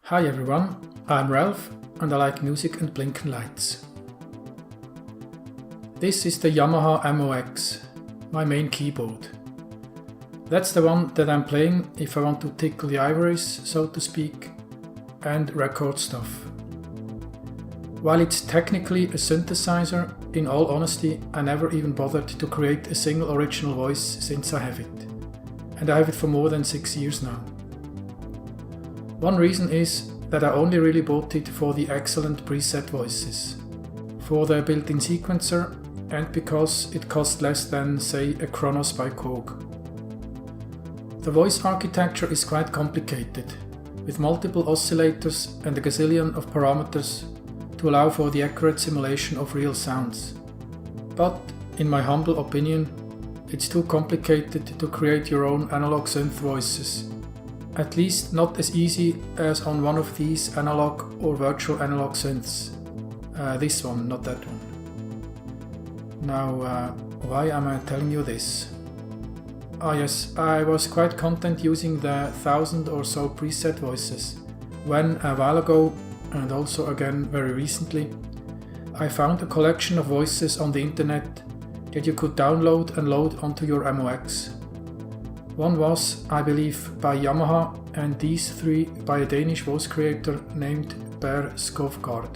Hi everyone, I'm Ralph and I like music and blinking lights. This is the Yamaha MOX, my main keyboard. That's the one that I'm playing if I want to tickle the ivories, so to speak, and record stuff. While it's technically a synthesizer, in all honesty I never even bothered to create a single original voice since I have it. And I have it for more than 6 years now. One reason is that I only really bought it for the excellent preset voices, for the built-in sequencer, and because it cost less than, say, a Kronos by Korg. The voice architecture is quite complicated, with multiple oscillators and a gazillion of parameters to allow for the accurate simulation of real sounds. But, in my humble opinion, it's too complicated to create your own analog synth voices. At least not as easy as on one of these analog or virtual analog synths. This one, not that one. Now, why am I telling you this? Yes, I was quite content using the 1,000 or so preset voices, when a while ago, and also again very recently, I found a collection of voices on the internet that you could download and load onto your MOX. One was, I believe, by Yamaha, and these three by a Danish voice creator named Per Skovgaard.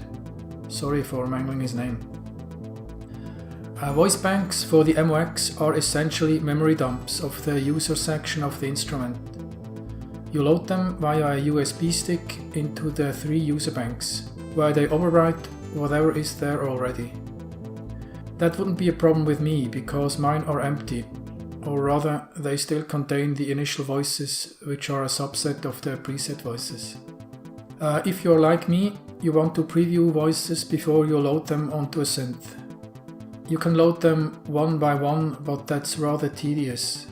Sorry for mangling his name. Voice banks for the MOX are essentially memory dumps of the user section of the instrument. You load them via a USB stick into the 3 user banks, where they overwrite whatever is there already. That wouldn't be a problem with me, because mine are empty. Or rather, they still contain the initial voices, which are a subset of the preset voices. If you're like me, you want to preview voices before you load them onto a synth. You can load them one by one, but that's rather tedious.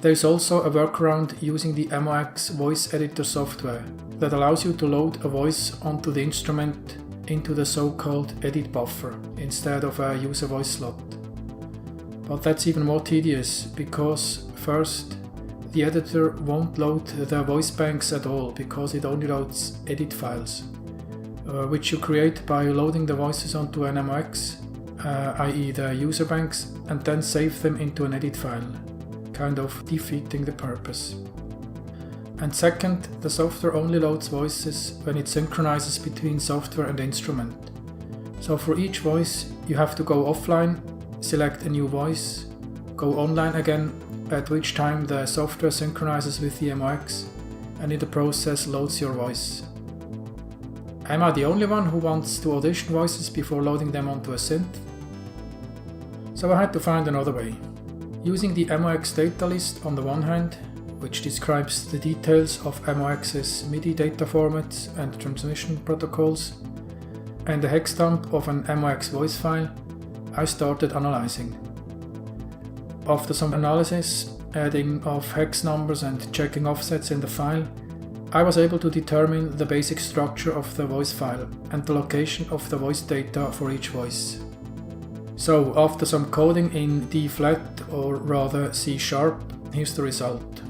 There's also a workaround using the MOX voice editor software that allows you to load a voice onto the instrument into the so-called edit buffer instead of a user voice slot. But that's even more tedious, because first, the editor won't load the voice banks at all, because it only loads edit files, which you create by loading the voices onto an MOX, i.e. the user banks, and then save them into an edit file, kind of defeating the purpose. And second, the software only loads voices when it synchronizes between software and instrument. So for each voice, you have to go offline, select a new voice, go online again, at which time the software synchronizes with the MOX and in the process loads your voice. Am I the only one who wants to audition voices before loading them onto a synth? So I had to find another way. Using the MOX data list on the one hand, which describes the details of MOX's MIDI data formats and transmission protocols, and the hex dump of an MOX voice file, I started analyzing. After some analysis, adding of hex numbers and checking offsets in the file, I was able to determine the basic structure of the voice file and the location of the voice data for each voice. So after some coding in D flat, or rather C sharp, here's the result.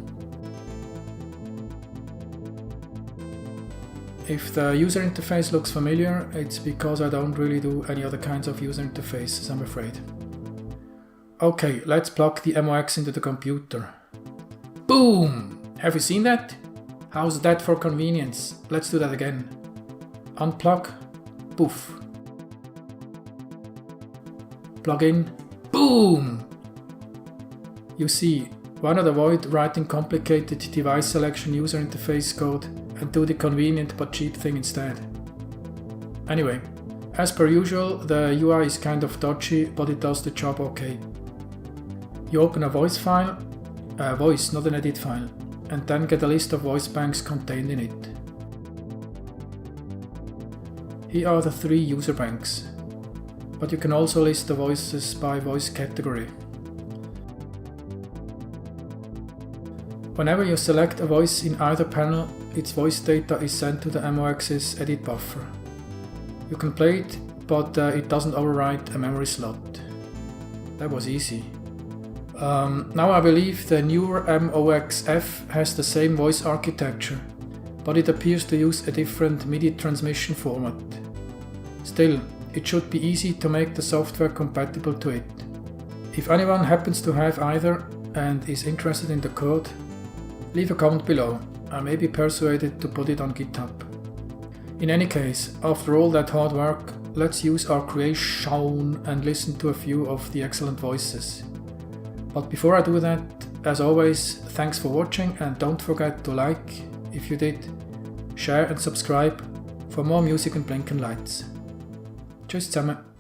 If the user interface looks familiar, it's because I don't really do any other kinds of user interfaces, I'm afraid. Okay, let's plug the MOX into the computer. Boom! Have you seen that? How's that for convenience? Let's do that again. Unplug. Poof. Plug in. Boom! You see, why not avoid writing complicated device selection user interface code and do the convenient but cheap thing instead? Anyway, as per usual, the UI is kind of dodgy, but it does the job okay. You open a voice file, a voice, not an edit file, and then get a list of voice banks contained in it. Here are the 3 user banks, but you can also list the voices by voice category. Whenever you select a voice in either panel, its voice data is sent to the MOX's edit buffer. You can play it, but it doesn't overwrite a memory slot. That was easy. Now I believe the newer MOX F has the same voice architecture, but it appears to use a different MIDI transmission format. Still, it should be easy to make the software compatible to it. If anyone happens to have either and is interested in the code, leave a comment below. I may be persuaded to put it on GitHub. In any case, after all that hard work, let's use our creation and listen to a few of the excellent voices. But before I do that, as always, thanks for watching and don't forget to like, if you did, share and subscribe for more music and blinking lights. Tschüss zusammen.